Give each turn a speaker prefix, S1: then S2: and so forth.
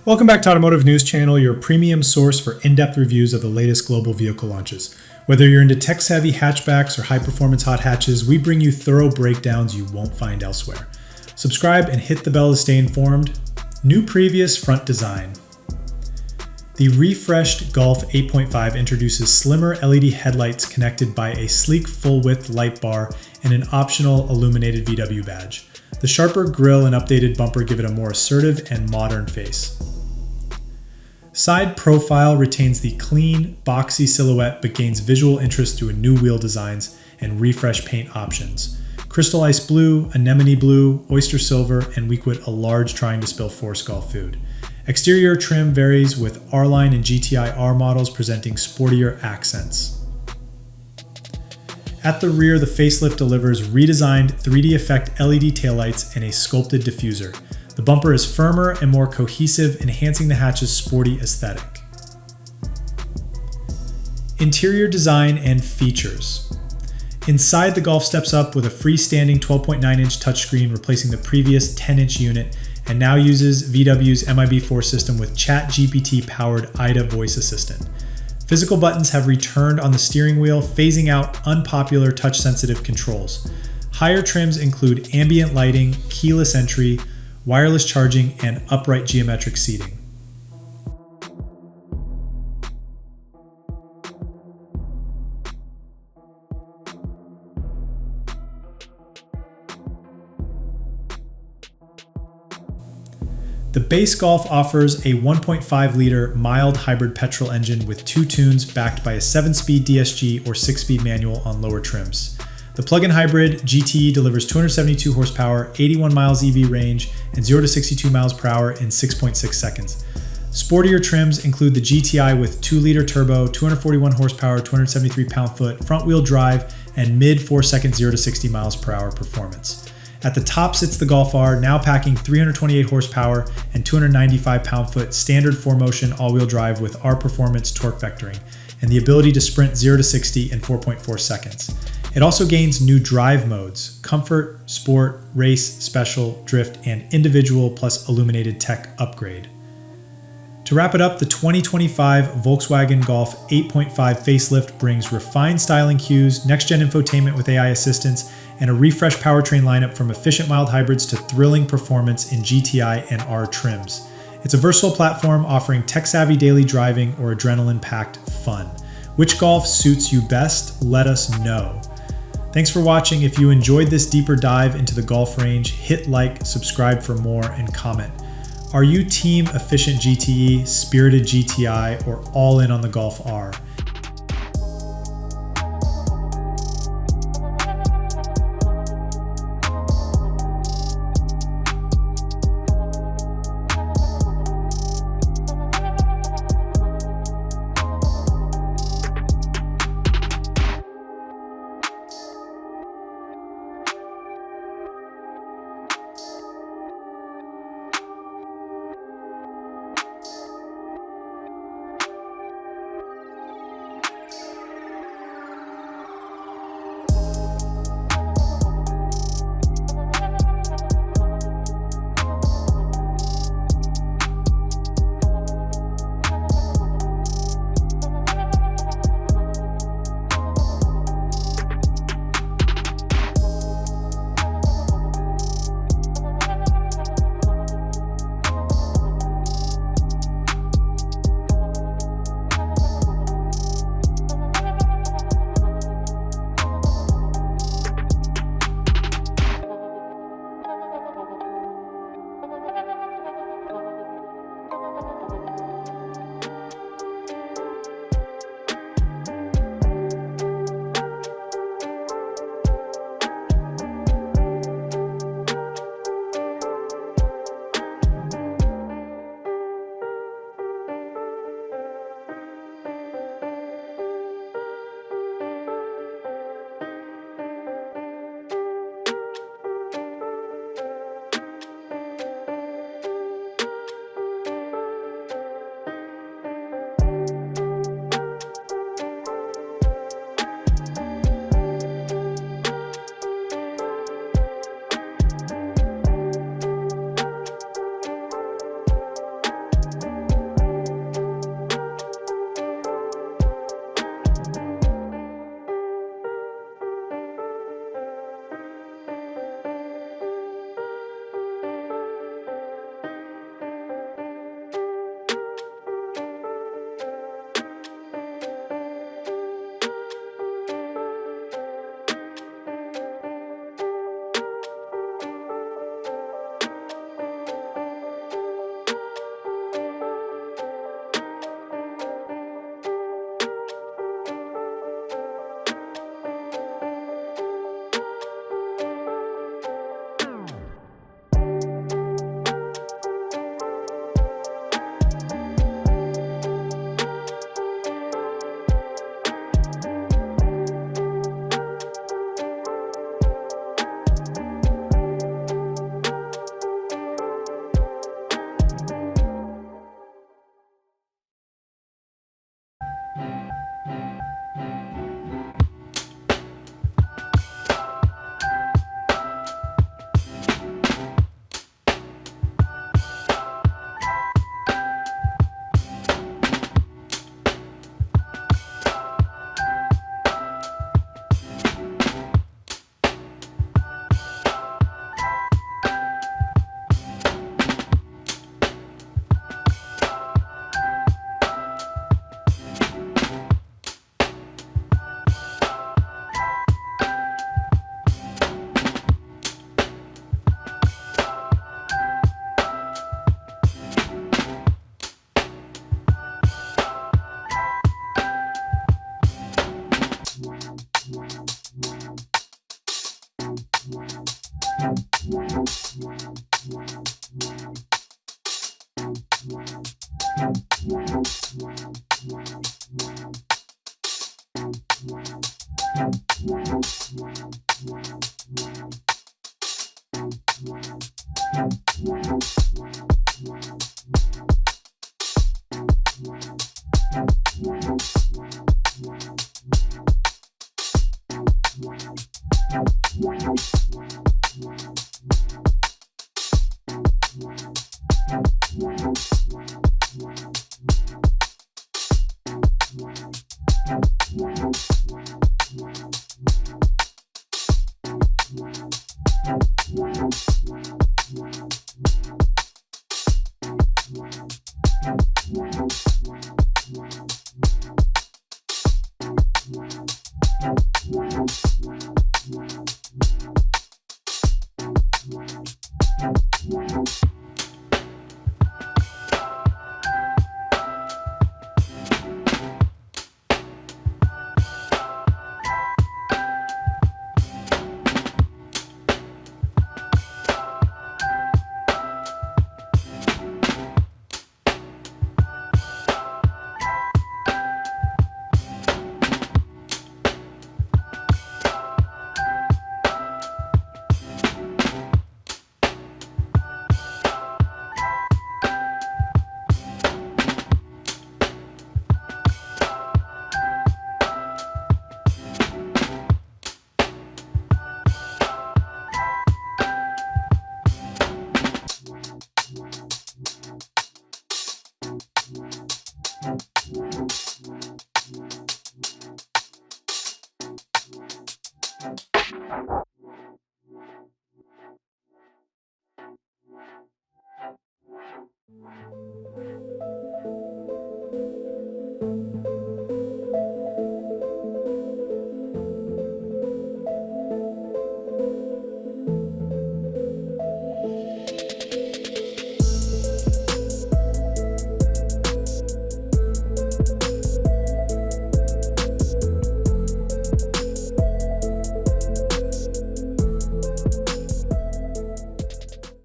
S1: Welcome back to Automotive News Channel, your premium source for in-depth reviews of the latest global vehicle launches. Whether you're into tech-savvy hatchbacks or high-performance hot hatches, we bring you thorough breakdowns you won't find elsewhere. Subscribe and hit the bell to stay informed. New previous front design. The refreshed Golf 8.5 introduces slimmer LED headlights connected by a sleek full-width light bar and an optional illuminated VW badge. The sharper grille and updated bumper give it a more assertive and modern face. Side profile retains the clean, boxy silhouette but gains visual interest through new wheel designs and refreshed paint options. Crystal Ice Blue, Anemone Blue, Oyster Silver, and we quit a large trying to spill Force Golf food. Exterior trim varies with R-Line and GTI R models presenting sportier accents. At the rear, the facelift delivers redesigned 3D effect LED taillights and a sculpted diffuser. The bumper is firmer and more cohesive, enhancing the hatch's sporty aesthetic. Interior design and features. Inside, the Golf steps up with a freestanding 12.9-inch touchscreen replacing the previous 10-inch unit and now uses VW's MIB4 system with ChatGPT-powered IDA voice assistant. Physical buttons have returned on the steering wheel, phasing out unpopular touch-sensitive controls. Higher trims include ambient lighting, keyless entry, wireless charging, and upright geometric seating. The base Golf offers a 1.5-liter mild hybrid petrol engine with two tunes backed by a 7-speed DSG or 6-speed manual on lower trims. The plug-in hybrid GTE delivers 272 horsepower, 81 miles EV range, and 0 to 62 miles per hour in 6.6 seconds. Sportier trims include the GTI with 2-liter turbo, 241 horsepower, 273 pound-foot, front-wheel drive, and mid-4-second 0 to 60 miles per hour performance. At the top sits the Golf R, now packing 328 horsepower and 295 pound-foot standard 4-motion all-wheel drive with R Performance torque vectoring, and the ability to sprint 0 to 60 in 4.4 seconds. It also gains new drive modes: Comfort, Sport, Race, Special, Drift, and Individual plus Illuminated Tech Upgrade. To wrap it up, the 2025 Volkswagen Golf 8.5 facelift brings refined styling cues, next-gen infotainment with AI assistance, and a refreshed powertrain lineup from efficient mild hybrids to thrilling performance in GTI and R trims. It's a versatile platform offering tech-savvy daily driving or adrenaline-packed fun. Which Golf suits you best? Let us know. Thanks for watching. If you enjoyed this deeper dive into the Golf range, hit like, subscribe for more, and comment. Are you team efficient GTE, spirited GTI, or all in on the Golf R?